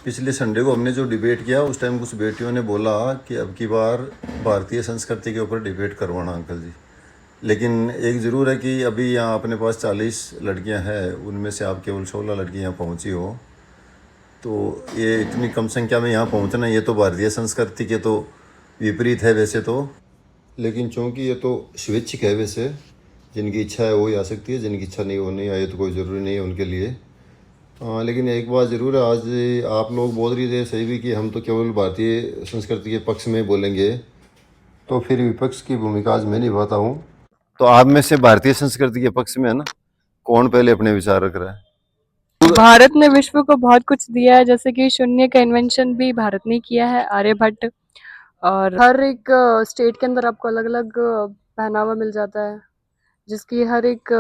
पिछले संडे को हमने जो डिबेट किया उस टाइम कुछ बेटियों ने बोला कि अब की बार भारतीय संस्कृति के ऊपर डिबेट करवाना अंकल जी। लेकिन एक ज़रूर है कि अभी यहाँ अपने पास 40 लड़कियाँ हैं, उनमें से आप केवल 16 लड़कियाँ यहाँ पहुँची हो। तो ये इतनी कम संख्या में यहाँ पहुँचना, ये तो भारतीय संस्कृति के तो विपरीत है वैसे तो। लेकिन चूँकि ये तो स्वैच्छिक है, वैसे जिनकी इच्छा है वो ही आ सकती है, जिनकी इच्छा नहीं वो नहीं आए तो कोई ज़रूरी नहीं है उनके लिए। लेकिन एक बात ज़रूर है, आज आप लोग बोल रही थे सही भी कि हम तो केवल भारतीय संस्कृति के पक्ष में बोलेंगे, तो फिर विपक्ष की भूमिका आज मैं निभाता हूँ। तो आप में से भारतीय संस्कृति के पक्ष में है ना, कौन पहले अपने विचार रख रहा है? भारत ने विश्व को बहुत कुछ दिया है, जैसे कि शून्य का इन्वेंशन भी भारत ने किया है, आर्यभट्ट। और हर एक स्टेट के अंदर आपको अलग अलग पहनावा मिल जाता है, जिसकी हर एक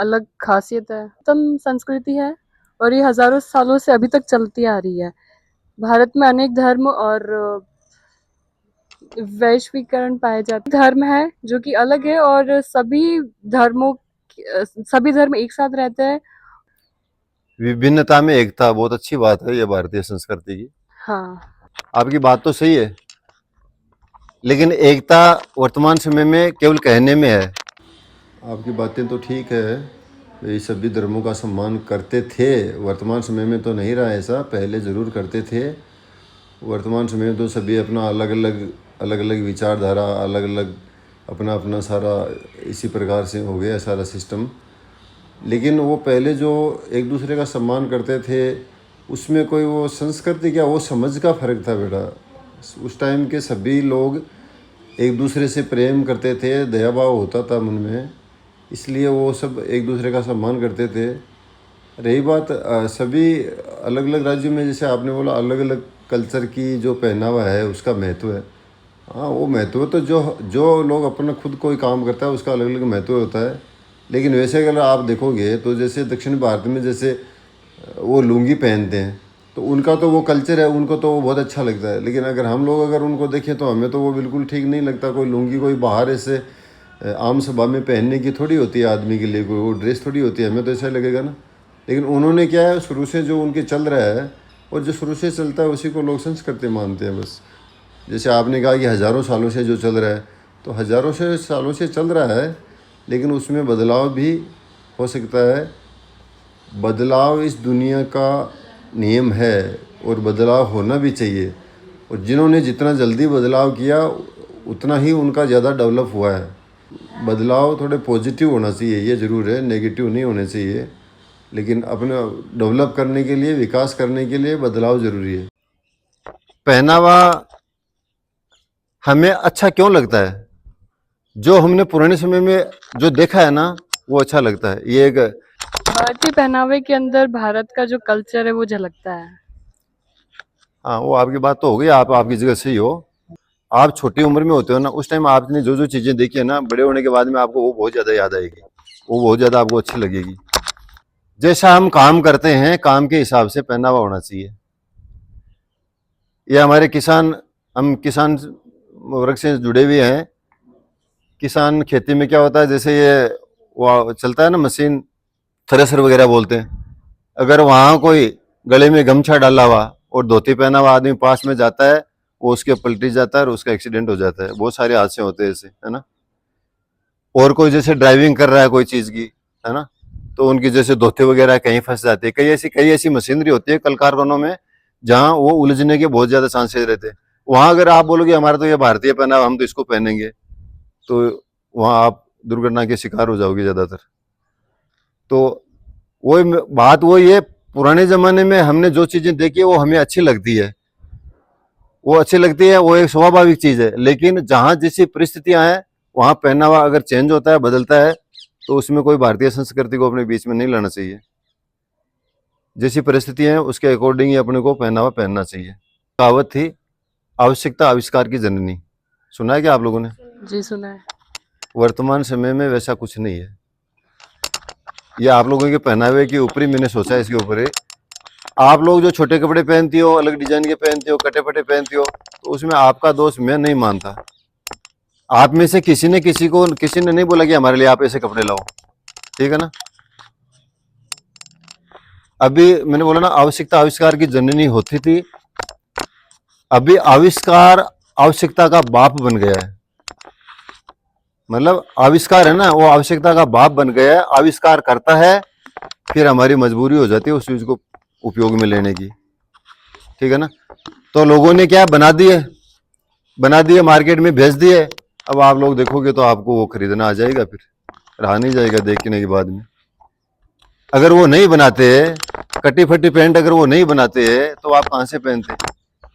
अलग खासियत है। उत्तम संस्कृति है और ये हजारों सालों से अभी तक चलती आ रही है। भारत में अनेक धर्म और वैश्वीकरण पाए जाते धर्म है जो कि अलग है, और सभी धर्म एक साथ रहते हैं। विभिन्नता में एकता, बहुत अच्छी बात है ये भारतीय संस्कृति की। हाँ, आपकी बात तो सही है, लेकिन एकता वर्तमान समय में केवल कहने में है। आपकी बातें तो ठीक है, ये सभी धर्मों का सम्मान करते थे, वर्तमान समय में तो नहीं रहा ऐसा, पहले ज़रूर करते थे। वर्तमान समय में तो सभी अपना अलग अलग विचारधारा, अलग अलग अपना अपना सारा इसी प्रकार से हो गया सारा सिस्टम। लेकिन वो पहले जो एक दूसरे का सम्मान करते थे, उसमें कोई वो संस्कृति क्या, वो समझ का फ़र्क था बेटा। उस टाइम के सभी लोग एक दूसरे से प्रेम करते थे, दया भाव होता था मन में, इसलिए वो सब एक दूसरे का सम्मान करते थे। रही बात सभी अलग अलग राज्यों में, जैसे आपने बोला अलग अलग कल्चर की जो पहनावा है उसका महत्व है। हाँ, वो महत्व तो जो जो लोग अपना खुद कोई काम करता है उसका अलग अलग महत्व होता है। लेकिन वैसे अगर आप देखोगे तो जैसे दक्षिण भारत में जैसे वो लुंगी पहनते हैं, तो उनका तो वो कल्चर है, उनको तो वो बहुत अच्छा लगता है। लेकिन अगर हम लोग अगर उनको देखें तो हमें तो वो बिल्कुल ठीक नहीं लगता। कोई लुंगी कोई बाहर ऐसे आम सभा में पहनने की थोड़ी होती है आदमी के लिए, कोई वो ड्रेस थोड़ी होती है, हमें तो ऐसा लगेगा ना। लेकिन उन्होंने क्या है, शुरू से जो उनके चल रहा है और जो शुरू से चलता है उसी को लोग संस्कृति मानते हैं बस। जैसे आपने कहा कि हज़ारों सालों से जो चल रहा है, तो हज़ारों से सालों से चल रहा है, लेकिन उसमें बदलाव भी हो सकता है। बदलाव इस दुनिया का नियम है और बदलाव होना भी चाहिए। और जिन्होंने जितना जल्दी बदलाव किया उतना ही उनका ज़्यादा डेवलप हुआ है। बदलाव थोड़े पॉजिटिव होना चाहिए, ये ज़रूर है, नेगेटिव नहीं होने चाहिए। लेकिन अपने डेवलप करने के लिए, विकास करने के लिए बदलाव ज़रूरी है। पहनावा हमें अच्छा क्यों लगता है? जो हमने पुराने समय में जो देखा है ना, वो अच्छा लगता है। ये एक भारतीय पहनावे के अंदर भारत का जो कल्चर है वो झलकता है। हाँ, वो आपकी बात तो हो गई, आप आपकी जगह सही हो। आप छोटी उम्र में होते हो ना, उस टाइम आपने जो जो चीज़ें देखी है ना, बड़े होने के बाद में आपको वो बहुत ज़्यादा याद आएगी, वो बहुत ज़्यादा आपको अच्छी लगेगी। जैसा हम काम करते हैं, काम के हिसाब से पहनावा होना चाहिए। ये हमारे किसान, हम किसान वर्ग से जुड़े हुए हैं। किसान खेती में क्या होता है, जैसे ये वो चलता है ना मशीन, थ्रेसर वगैरह बोलते हैं। अगर वहाँ कोई गले में गमछा डाला हुआ और धोती पहना हुआ आदमी पास में जाता है, वो उसके पलटी जाता है और उसका एक्सीडेंट हो जाता है। बहुत सारे हादसे होते हैं ऐसे, है ना। और कोई जैसे ड्राइविंग कर रहा है कोई चीज़ की, है ना, तो उनकी जैसे धोती वगैरह कहीं फंस जाती है। कई ऐसी मशीनरी होती है कल कारखानों में, जहाँ वो उलझने के बहुत ज़्यादा चांसेस रहते हैं। वहाँ अगर आप बोलोगे हमारा तो ये भारतीय पहनावा, हम तो इसको पहनेंगे, तो वहाँ आप दुर्घटना के शिकार हो जाओगे ज़्यादातर। तो वही बात वही है, पुराने ज़माने में हमने जो चीज़ें देखी है वो हमें अच्छी लगती है, वो अच्छी लगती है, वो एक स्वाभाविक चीज़ है। लेकिन जहाँ जैसी परिस्थितियाँ हैं, वहाँ पहनावा अगर चेंज होता है, बदलता है, तो उसमें कोई भारतीय संस्कृति को अपने बीच में नहीं लाना चाहिए। जैसी परिस्थितियाँ हैं उसके अकॉर्डिंग ही अपने को पहनावा पहनना चाहिए। कहावत थी, आवश्यकता आविष्कार की जननी। सुना है क्या आप लोगों ने? जी, सुना है। वर्तमान समय में वैसा कुछ नहीं है। ये आप लोगों के पहनावे के ऊपर ही मैंने सोचा है, इसके ऊपर है। आप लोग जो छोटे कपड़े पहनती हो, अलग डिजाइन के पहनते हो, कटे फटे पहनती हो, तो उसमें आपका दोष मैं नहीं मानता। आप में से किसी ने किसी ने नहीं बोला कि हमारे लिए आप ऐसे कपड़े लाओ, ठीक है ना। अभी मैंने बोला ना, आवश्यकता आविष्कार की जननी होती थी, अभी आविष्कार आवश्यकता का बाप बन गया है। मतलब आविष्कार है ना, वो आवश्यकता का बाप बन गया है, आविष्कार करता है, फिर हमारी मजबूरी हो जाती है उस चीज को उपयोग में लेने की। ठीक है ना। तो लोगों ने क्या बना दिए, मार्केट में भेज दिए। अब आप लोग देखोगे तो आपको वो खरीदना आ जाएगा, फिर रहा नहीं जाएगा देखने के बाद में। अगर वो नहीं बनाते, कटी फटी पैंट अगर वो नहीं बनाते तो आप कहां से पहनते?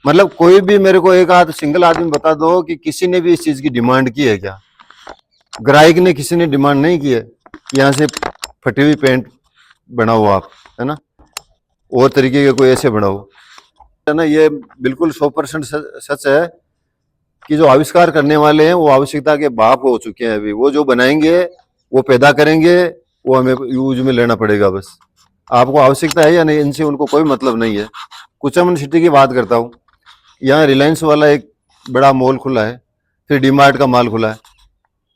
मतलब कोई भी मेरे को एक आध सिंगल आदमी बता दो कि किसी ने भी इस चीज की डिमांड की है क्या? ग्राहक ने, किसी ने डिमांड नहीं की है कि यहाँ से फटी हुई पैंट बनाओ आप, है ना, और तरीके के कोई ऐसे बनाओ, है ना। ये बिल्कुल 100% सच है कि जो आविष्कार करने वाले हैं वो आवश्यकता के बाप हो चुके हैं। अभी वो जो बनाएंगे, वो पैदा करेंगे, वो हमें यूज में लेना पड़ेगा बस। आपको आवश्यकता है या नहीं, इनसे उनको कोई मतलब नहीं है। कुचामन सिटी की बात करता हूँ, यहाँ रिलायंस वाला एक बड़ा मॉल खुला है, फिर डीमार्ट का मॉल खुला है।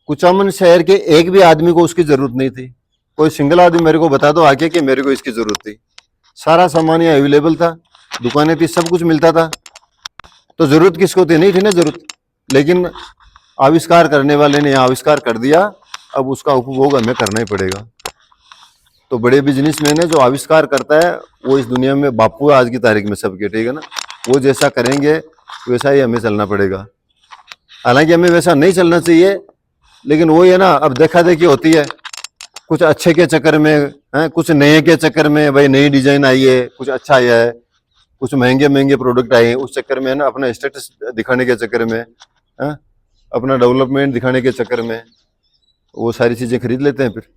कुचामन शहर के एक भी आदमी को उसकी जरूरत नहीं थी। कोई सिंगल आदमी मेरे को बता दो आके कि मेरे को इसकी जरूरत थी। सारा सामान यहाँ अवेलेबल था, दुकानें थी, सब कुछ मिलता था। तो जरूरत किसको थी? नहीं थी ना जरूरत। लेकिन आविष्कार करने वाले ने यहाँ आविष्कार कर दिया, अब उसका उपभोग हमें करना ही पड़ेगा। तो बड़े बिजनेसमैन है जो आविष्कार करता है, वो इस दुनिया में बापू है आज की तारीख में सबके। ठीक है ना। वो जैसा करेंगे वैसा ही हमें चलना पड़ेगा। हालांकि हमें वैसा नहीं चलना चाहिए, लेकिन वही है ना, अब देखा देखी होती है। कुछ अच्छे के चक्कर में है, कुछ नए के चक्कर में, भाई नई डिजाइन आई है, कुछ अच्छा आया है, कुछ महंगे महंगे प्रोडक्ट आए हैं, उस चक्कर में है ना, अपना स्टेटस दिखाने के चक्कर में है, अपना डेवलपमेंट दिखाने के चक्कर में वो सारी चीजें खरीद लेते हैं फिर।